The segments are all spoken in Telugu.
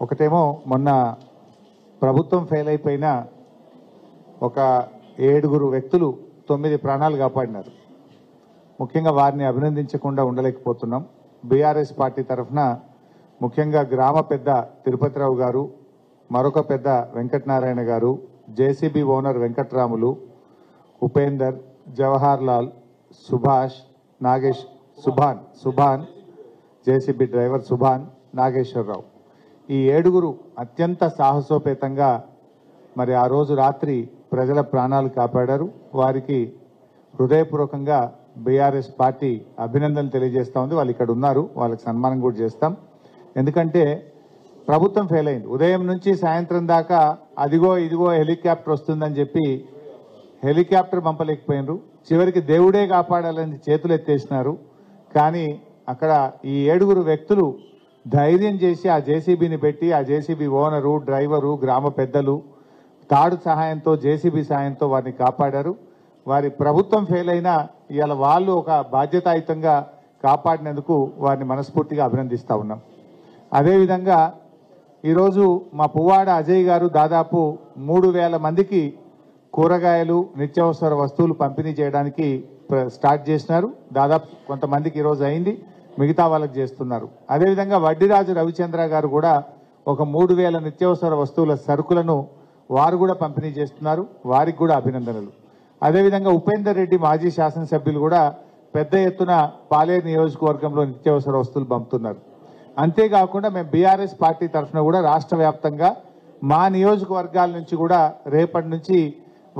ఒకటేమో మొన్న ప్రభుత్వం ఫెయిల్ అయిపోయిన ఒక 7 వ్యక్తులు 9 ప్రాణాలు కాపాడినారు. ముఖ్యంగా వారిని అభినందించకుండా ఉండలేకపోతున్నాం. బీఆర్ఎస్ పార్టీ తరఫున ముఖ్యంగా గ్రామ పెద్ద తిరుపతిరావు గారు, మరొక పెద్ద వెంకటనారాయణ గారు, JCB owner Venkatramulu, Upender, Jawahar Lal, Subhash, Nagesh, Subhan, JCB driver Subhan, Nageswararao, ఈ 7 అత్యంత సాహసోపేతంగా మరి ఆ రోజు రాత్రి ప్రజల ప్రాణాలు కాపాడారు. వారికి హృదయపూర్వకంగా బీఆర్ఎస్ పార్టీ అభినందనలు తెలియజేస్తూ ఉంది. వాళ్ళు ఇక్కడ ఉన్నారు, వాళ్ళకి సన్మానం కూడా చేస్తాం. ఎందుకంటే ప్రభుత్వం ఫెయిల్ అయింది. ఉదయం నుంచి సాయంత్రం దాకా అదిగో ఇదిగో హెలికాప్టర్ వస్తుందని చెప్పి హెలికాప్టర్ పంపలేకపోయినారు. చివరికి దేవుడే కాపాడాలని చేతులు ఎత్తేసినారు. కానీ అక్కడ ఈ 7 వ్యక్తులు ధైర్యం చేసి ఆ జేసీబీని పెట్టి ఆ జేసీబీ ఓనరు, డ్రైవరు, గ్రామ పెద్దలు తాడు సహాయంతో, జేసీబీ సహాయంతో వారిని కాపాడారు. వారి ప్రభుత్వం ఫెయిల్ అయినా ఇవాళ వాళ్ళు ఒక బాధ్యతాయుతంగా కాపాడినందుకు వారిని మనస్ఫూర్తిగా అభినందిస్తూ ఉన్నాం. అదేవిధంగా ఈరోజు మా పువ్వాడ అజయ్ గారు దాదాపు 3000 మందికి కూరగాయలు, నిత్యావసర వస్తువులు పంపిణీ చేయడానికి స్టార్ట్ చేసినారు. దాదాపు కొంతమందికి ఈరోజు అయింది, మిగతా వాళ్ళకి చేస్తున్నారు. అదేవిధంగా వడ్డీరాజు రవిచంద్ర గారు కూడా ఒక 3000 నిత్యావసర వస్తువుల సరుకులను వారు కూడా పంపిణీ చేస్తున్నారు. వారికి కూడా అభినందనలు. అదేవిధంగా ఉపేందర్ రెడ్డి మాజీ శాసనసభ్యులు కూడా పెద్ద ఎత్తున పాలేరు నియోజకవర్గంలో నిత్యావసర వస్తువులు పంపుతున్నారు. అంతేకాకుండా మేము బీఆర్ఎస్ పార్టీ తరఫున కూడా రాష్ట్ర వ్యాప్తంగా మా నియోజకవర్గాల నుంచి కూడా రేపటి నుంచి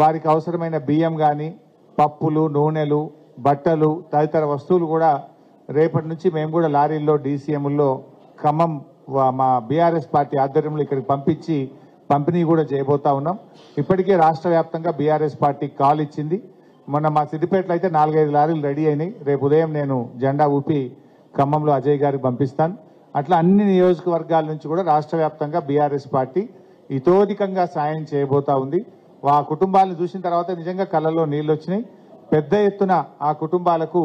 వారికి అవసరమైన బియ్యం కానీ, పప్పులు, నూనెలు, బట్టలు తదితర వస్తువులు కూడా రేపటి నుంచి మేము కూడా లారీల్లో, డీసీఎంల్లో ఖమ్మం మా బీఆర్ఎస్ పార్టీ ఆధ్వర్యంలో ఇక్కడికి పంపించి పంపిణీ కూడా చేయబోతా ఉన్నాం. ఇప్పటికే రాష్ట్ర వ్యాప్తంగా బీఆర్ఎస్ పార్టీ కాల్ ఇచ్చింది. మొన్న మా సిద్దిపేటలో అయితే 4-5 లారీలు రెడీ అయినాయి. రేపు ఉదయం నేను జెండా ఊపి ఖమ్మంలో అజయ్ గారికి పంపిస్తాను. అట్లా అన్ని నియోజకవర్గాల నుంచి కూడా రాష్ట్ర వ్యాప్తంగా బీఆర్ఎస్ పార్టీ ఇతోధికంగా సాయం చేయబోతా ఉంది. ఆ కుటుంబాలను చూసిన తర్వాత నిజంగా కళ్ళల్లో నీళ్ళు వచ్చినాయి. పెద్ద ఎత్తున ఆ కుటుంబాలకు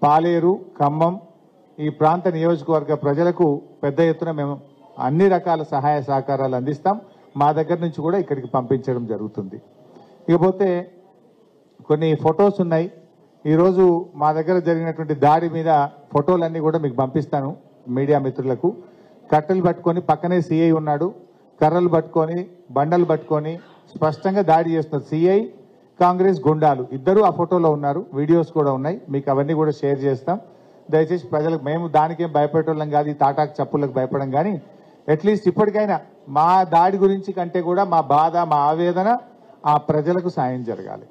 పాలేరు, ఖమ్మం ఈ ప్రాంత నియోజకవర్గ ప్రజలకు పెద్ద ఎత్తున మేము అన్ని రకాల సహాయ సహకారాలు అందిస్తాం. మా దగ్గర నుంచి కూడా ఇక్కడికి పంపించడం జరుగుతుంది. ఇకపోతే కొన్ని ఫొటోస్ ఉన్నాయి. ఈరోజు మా దగ్గర జరిగినటువంటి దాడి మీద ఫోటోలన్నీ కూడా మీకు పంపిస్తాను మీడియా మిత్రులకు. కట్టెలు పట్టుకొని పక్కనే సిఐ ఉన్నాడు, కర్రలు పట్టుకొని, బండలు పట్టుకొని స్పష్టంగా దాడి చేస్తున్నారు. సిఐ, కాంగ్రెస్ గుండాలు ఇద్దరు ఆ ఫోటోలో ఉన్నారు. వీడియోస్ కూడా ఉన్నాయి, మీకు అవన్నీ కూడా షేర్ చేస్తాం. దయచేసి ప్రజలకు, మేము దానికేం భయపెట్టడం కాదు, ఈ తాటాకు చప్పులకు భయపడం, కానీ అట్లీస్ట్ ఇప్పటికైనా మా దాడి గురించి కంటే కూడా మా బాధ, మా ఆవేదన ఆ ప్రజలకు సాయం జరగాలి.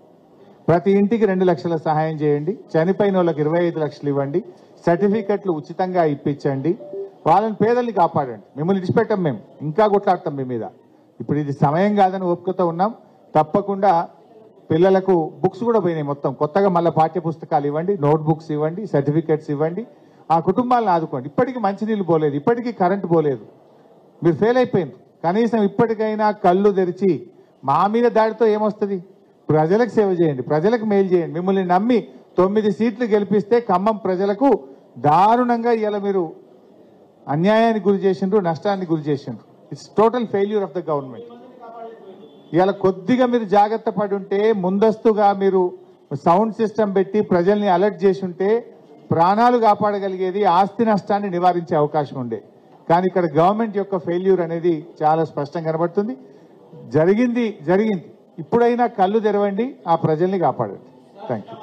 ప్రతి ఇంటికి 2 లక్షల సహాయం చేయండి. చనిపోయిన వాళ్ళకి 25 లక్షలు ఇవ్వండి. సర్టిఫికెట్లు ఉచితంగా ఇప్పించండి. వాళ్ళని, పేదల్ని కాపాడండి. మిమ్మల్ని విడిచిపెట్టాం, మేము ఇంకా కొట్లాడతాం మీ మీద. ఇప్పుడు ఇది సమయం కాదని ఓపికతో ఉన్నాం. తప్పకుండా పిల్లలకు బుక్స్ కూడా పోయినాయి మొత్తం. కొత్తగా మళ్ళీ పాఠ్య పుస్తకాలు ఇవ్వండి, నోట్ బుక్స్ ఇవ్వండి, సర్టిఫికెట్స్ ఇవ్వండి. ఆ కుటుంబాలను ఆదుకోండి. ఇప్పటికీ మంచినీళ్ళు పోలేదు, ఇప్పటికీ కరెంటు పోలేదు. మీరు ఫెయిల్ అయిపోయింది. కనీసం ఇప్పటికైనా కళ్ళు తెరిచి మా మీద దాడితో ఏమొస్తుంది? ప్రజలకు సేవ చేయండి, ప్రజలకు మేలు చేయండి. మిమ్మల్ని నమ్మి 9 సీట్లు గెలిపిస్తే ఖమ్మం ప్రజలకు దారుణంగా ఇలా మీరు అన్యాయానికి గురి చేసిండ్రు, నష్టానికి గురి చేసిండ్రు. It's total failure of the government. ఇలా కొద్దిగా మీరు జాగ్రత్త పడి ఉంటే, ముందస్తుగా మీరు సౌండ్ సిస్టమ్ పెట్టి ప్రజల్ని అలర్ట్ చేసి ఉంటే ప్రాణాలు కాపాడగలిగేది, ఆస్తి నష్టాన్ని నివారించే అవకాశం ఉండే. కానీ ఇక్కడ గవర్నమెంట్ యొక్క ఫెయిల్యూర్ అనేది చాలా స్పష్టంగా కనబడుతుంది. జరిగింది. ఇప్పుడైనా కళ్ళు తెరవండి, ఆ ప్రజల్ని కాపాడండి. Thank you.